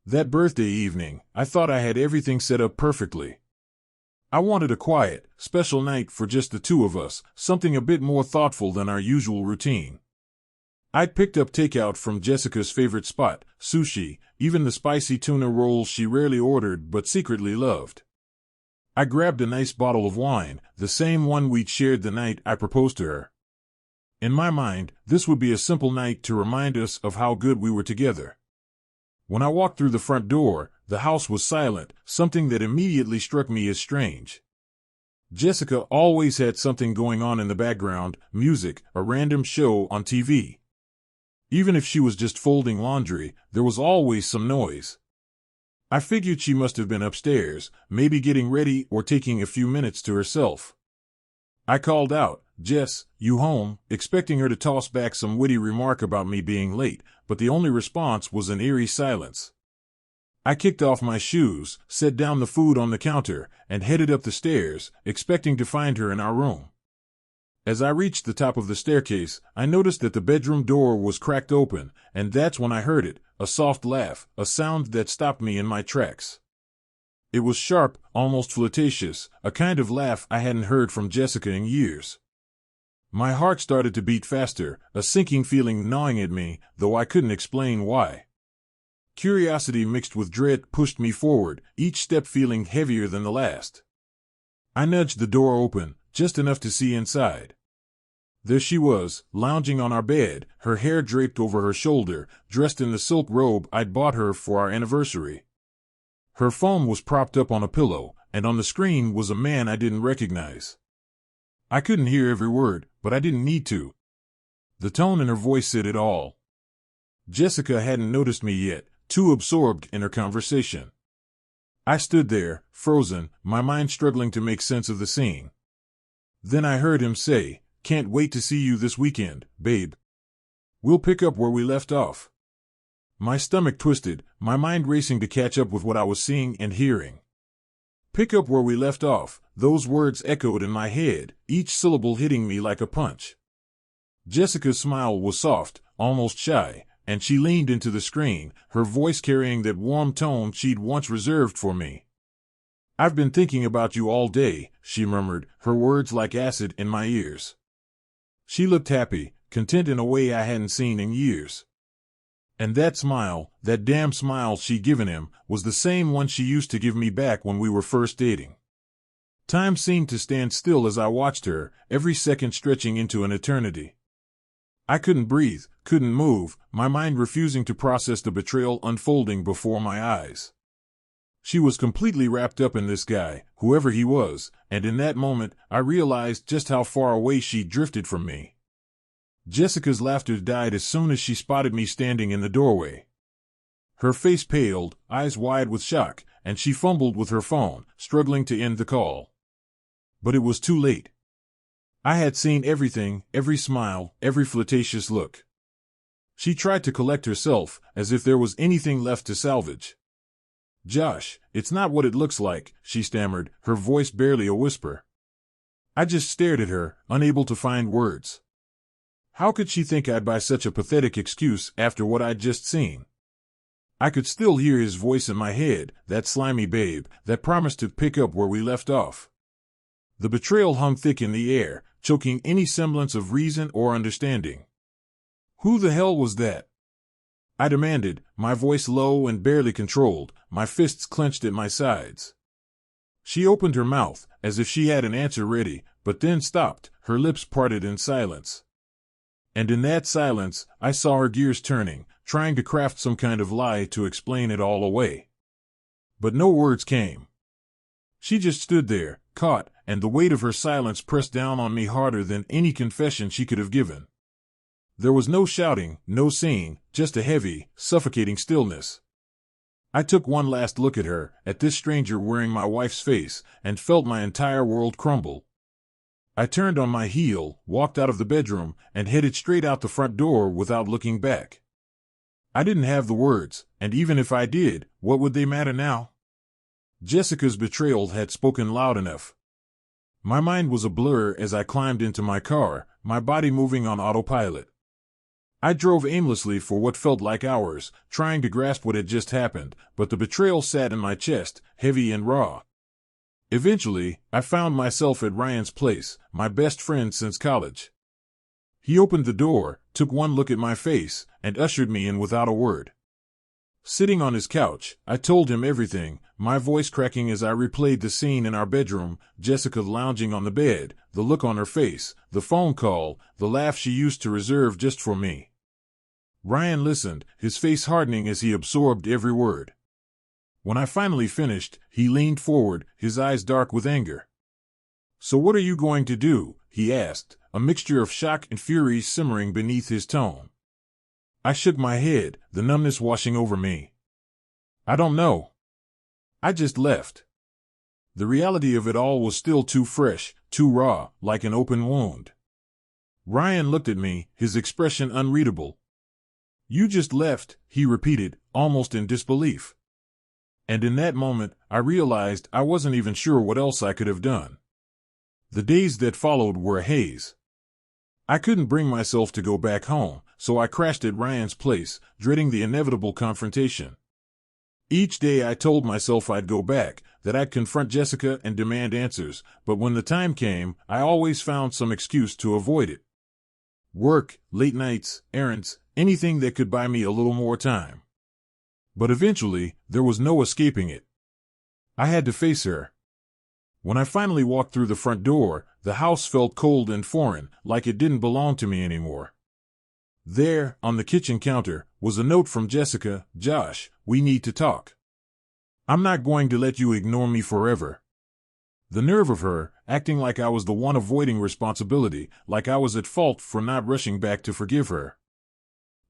That birthday evening, I thought I had everything set up perfectly. I wanted a quiet, special night for just the two of us, something a bit more thoughtful than our usual routine. I'd picked up takeout from Jessica's favorite spot, sushi, even the spicy tuna rolls she rarely ordered but secretly loved. I grabbed a nice bottle of wine, the same one we'd shared the night I proposed to her. In my mind, this would be a simple night to remind us of how good we were together. When I walked through the front door, the house was silent, something that immediately struck me as strange. Jessica always had something going on in the background, music, a random show on TV. Even if she was just folding laundry, there was always some noise. I figured she must have been upstairs, maybe getting ready or taking a few minutes to herself. I called out, "Jess, you home?" expecting her to toss back some witty remark about me being late, but the only response was an eerie silence. I kicked off my shoes, set down the food on the counter, and headed up the stairs, expecting to find her in our room. As I reached the top of the staircase, I noticed that the bedroom door was cracked open, and that's when I heard it, a soft laugh, a sound that stopped me in my tracks. It was sharp, almost flirtatious, a kind of laugh I hadn't heard from Jessica in years. My heart started to beat faster, a sinking feeling gnawing at me, though I couldn't explain why. Curiosity mixed with dread pushed me forward, each step feeling heavier than the last. I nudged the door open, just enough to see inside. There she was, lounging on our bed, her hair draped over her shoulder, dressed in the silk robe I'd bought her for our anniversary. Her phone was propped up on a pillow, and on the screen was a man I didn't recognize. I couldn't hear every word, but I didn't need to. The tone in her voice said it all. Jessica hadn't noticed me yet, too absorbed in her conversation. I stood there, frozen, my mind struggling to make sense of the scene. Then I heard him say, "Can't wait to see you this weekend, babe. We'll pick up where we left off." My stomach twisted, my mind racing to catch up with what I was seeing and hearing. Pick up where we left off, those words echoed in my head, each syllable hitting me like a punch. Jessica's smile was soft, almost shy, and she leaned into the screen, her voice carrying that warm tone she'd once reserved for me. "I've been thinking about you all day," she murmured, her words like acid in my ears. She looked happy, content in a way I hadn't seen in years. And that smile, that damn smile she'd given him, was the same one she used to give me back when we were first dating. Time seemed to stand still as I watched her, every second stretching into an eternity. I couldn't breathe, couldn't move, my mind refusing to process the betrayal unfolding before my eyes. She was completely wrapped up in this guy, whoever he was, and in that moment, I realized just how far away she'd drifted from me. Jessica's laughter died as soon as she spotted me standing in the doorway. Her face paled, eyes wide with shock, and she fumbled with her phone, struggling to end the call. But it was too late. I had seen everything, every smile, every flirtatious look. She tried to collect herself, as if there was anything left to salvage. "Josh, it's not what it looks like," she stammered, her voice barely a whisper. I just stared at her, unable to find words. How could she think I'd buy such a pathetic excuse after what I'd just seen? I could still hear his voice in my head, that slimy babe, that promised to pick up where we left off. The betrayal hung thick in the air, choking any semblance of reason or understanding. "Who the hell was that?" I demanded, my voice low and barely controlled, my fists clenched at my sides. She opened her mouth, as if she had an answer ready, but then stopped, her lips parted in silence. And in that silence, I saw her gears turning, trying to craft some kind of lie to explain it all away. But no words came. She just stood there, caught, and the weight of her silence pressed down on me harder than any confession she could have given. There was no shouting, no singing, just a heavy, suffocating stillness. I took one last look at her, at this stranger wearing my wife's face, and felt my entire world crumble. I turned on my heel, walked out of the bedroom, and headed straight out the front door without looking back. I didn't have the words, and even if I did, what would they matter now? Jessica's betrayal had spoken loud enough. My mind was a blur as I climbed into my car, my body moving on autopilot. I drove aimlessly for what felt like hours, trying to grasp what had just happened, but the betrayal sat in my chest, heavy and raw. Eventually, I found myself at Ryan's place, my best friend since college. He opened the door, took one look at my face, and ushered me in without a word. Sitting on his couch, I told him everything, my voice cracking as I replayed the scene in our bedroom, Jessica lounging on the bed, the look on her face, the phone call, the laugh she used to reserve just for me. Ryan listened, his face hardening as he absorbed every word. When I finally finished, he leaned forward, his eyes dark with anger. "So what are you going to do?" he asked, a mixture of shock and fury simmering beneath his tone. I shook my head, the numbness washing over me. "I don't know. I just left." The reality of it all was still too fresh, too raw, like an open wound. Ryan looked at me, his expression unreadable. "You just left," he repeated, almost in disbelief. And in that moment, I realized I wasn't even sure what else I could have done. The days that followed were a haze. I couldn't bring myself to go back home, so I crashed at Ryan's place, dreading the inevitable confrontation. Each day I told myself I'd go back, that I'd confront Jessica and demand answers, but when the time came, I always found some excuse to avoid it. Work, late nights, errands, anything that could buy me a little more time. But eventually, there was no escaping it. I had to face her. When I finally walked through the front door, the house felt cold and foreign, like it didn't belong to me anymore. There, on the kitchen counter, was a note from Jessica. "Josh, we need to talk. I'm not going to let you ignore me forever." The nerve of her, acting like I was the one avoiding responsibility, like I was at fault for not rushing back to forgive her.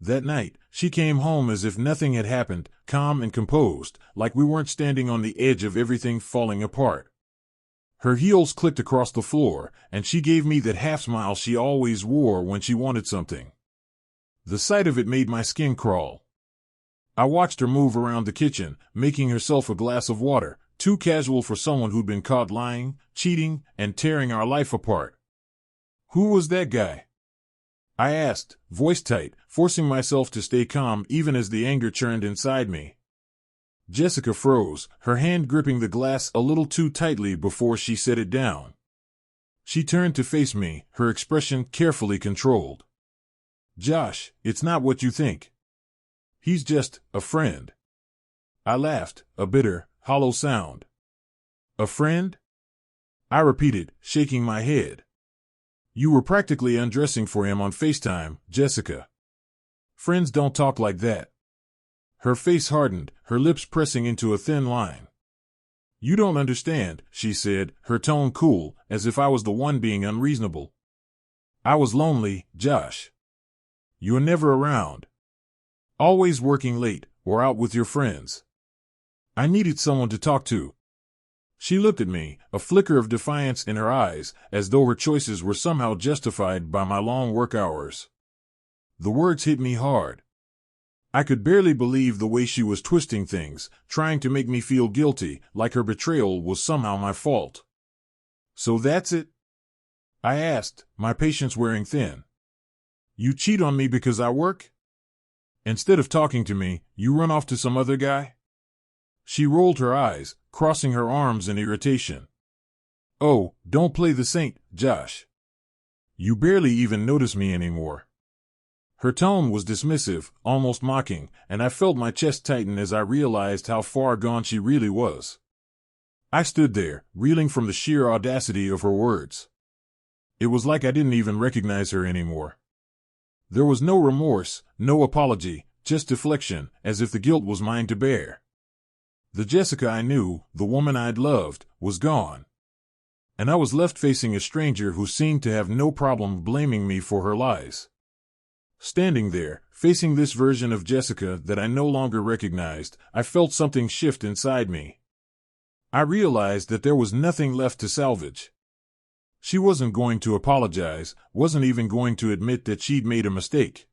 That night, she came home as if nothing had happened, calm and composed, like we weren't standing on the edge of everything falling apart. Her heels clicked across the floor, and she gave me that half-smile she always wore when she wanted something. The sight of it made my skin crawl. I watched her move around the kitchen, making herself a glass of water, too casual for someone who'd been caught lying, cheating, and tearing our life apart. "Who was that guy?" I asked, voice tight, forcing myself to stay calm even as the anger churned inside me. Jessica froze, her hand gripping the glass a little too tightly before she set it down. She turned to face me, her expression carefully controlled. "Josh, it's not what you think. He's just a friend." I laughed, a bitter, hollow sound. "A friend?" I repeated, shaking my head. "You were practically undressing for him on FaceTime, Jessica. Friends don't talk like that." Her face hardened, her lips pressing into a thin line. "You don't understand," she said, her tone cool, as if I was the one being unreasonable. "I was lonely, Josh. You were never around. Always working late, or out with your friends. I needed someone to talk to." She looked at me, a flicker of defiance in her eyes, as though her choices were somehow justified by my long work hours. The words hit me hard. I could barely believe the way she was twisting things, trying to make me feel guilty, like her betrayal was somehow my fault. "So that's it?" I asked, my patience wearing thin. "You cheat on me because I work? Instead of talking to me, you run off to some other guy?" She rolled her eyes, crossing her arms in irritation. "Oh, don't play the saint, Josh. You barely even notice me anymore." Her tone was dismissive, almost mocking, and I felt my chest tighten as I realized how far gone she really was. I stood there, reeling from the sheer audacity of her words. It was like I didn't even recognize her anymore. There was no remorse, no apology, just deflection, as if the guilt was mine to bear. The Jessica I knew, the woman I'd loved, was gone. And I was left facing a stranger who seemed to have no problem blaming me for her lies. Standing there, facing this version of Jessica that I no longer recognized, I felt something shift inside me. I realized that there was nothing left to salvage. She wasn't going to apologize, wasn't even going to admit that she'd made a mistake.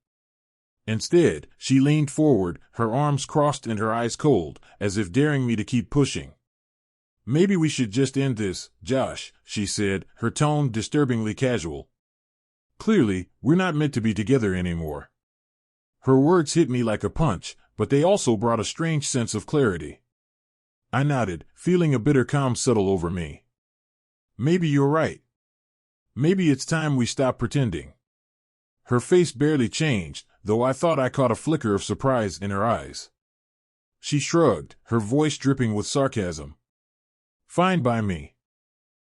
Instead, she leaned forward, her arms crossed and her eyes cold, as if daring me to keep pushing. "Maybe we should just end this, Josh," she said, her tone disturbingly casual. "Clearly, we're not meant to be together anymore. Her words hit me like a punch, but they also brought a strange sense of clarity. I nodded, feeling a bitter calm settle over me. Maybe you're right. Maybe it's time we stop pretending. Her face barely changed, though I thought I caught a flicker of surprise in her eyes. She shrugged, her voice dripping with sarcasm. Fine by me.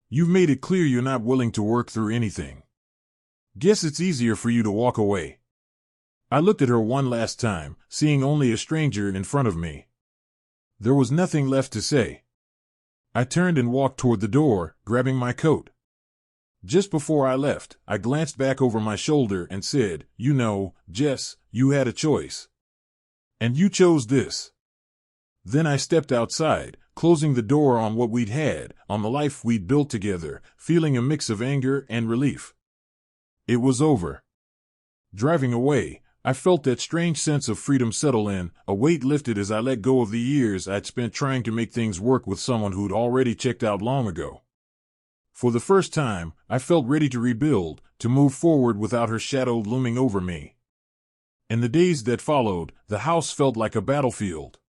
You've made it clear you're not willing to work through anything. Guess it's easier for you to walk away. I looked at her one last time, seeing only a stranger in front of me. There was nothing left to say. I turned and walked toward the door, grabbing my coat. Just before I left, I glanced back over my shoulder and said, "You know, Jess, you had a choice. And you chose this." Then I stepped outside, closing the door on what we'd had, on the life we'd built together, feeling a mix of anger and relief. It was over. Driving away, I felt that strange sense of freedom settle in, a weight lifted as I let go of the years I'd spent trying to make things work with someone who'd already checked out long ago. For the first time, I felt ready to rebuild, to move forward without her shadow looming over me. In the days that followed, the house felt like a battlefield.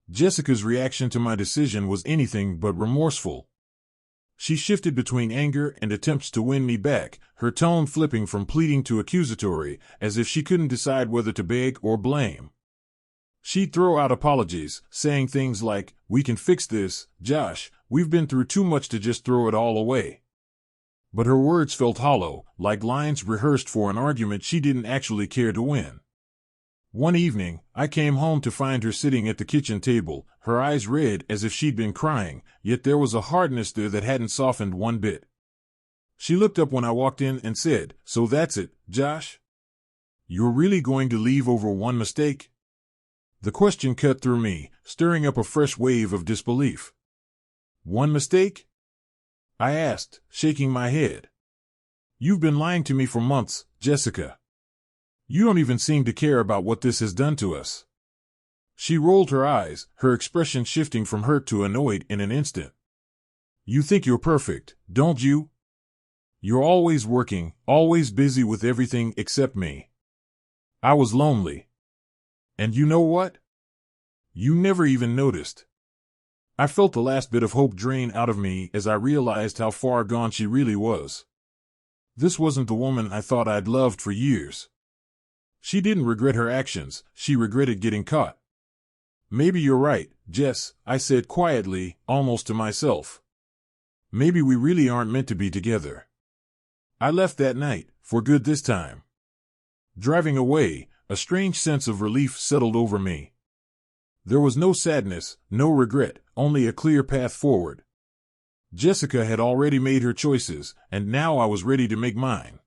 Jessica's reaction to my decision was anything but remorseful. She shifted between anger and attempts to win me back, her tone flipping from pleading to accusatory, as if she couldn't decide whether to beg or blame. She'd throw out apologies, saying things like, "We can fix this, Josh, we've been through too much to just throw it all away." But her words felt hollow, like lines rehearsed for an argument she didn't actually care to win. One evening, I came home to find her sitting at the kitchen table, her eyes red as if she'd been crying, yet there was a hardness there that hadn't softened one bit. She looked up when I walked in and said, "So that's it, Josh? You're really going to leave over one mistake?" The question cut through me, stirring up a fresh wave of disbelief. "One mistake?" I asked, shaking my head. "You've been lying to me for months, Jessica. You don't even seem to care about what this has done to us." She rolled her eyes, her expression shifting from hurt to annoyed in an instant. "You think you're perfect, don't you? You're always working, always busy with everything except me. I was lonely. And you know what? You never even noticed." I felt the last bit of hope drain out of me as I realized how far gone she really was. This wasn't the woman I thought I'd loved for years. She didn't regret her actions, she regretted getting caught. "Maybe you're right, Jess," I said quietly, almost to myself. "Maybe we really aren't meant to be together." I left that night, for good this time. Driving away, a strange sense of relief settled over me. There was no sadness, no regret, only a clear path forward. Jessica had already made her choices, and now I was ready to make mine.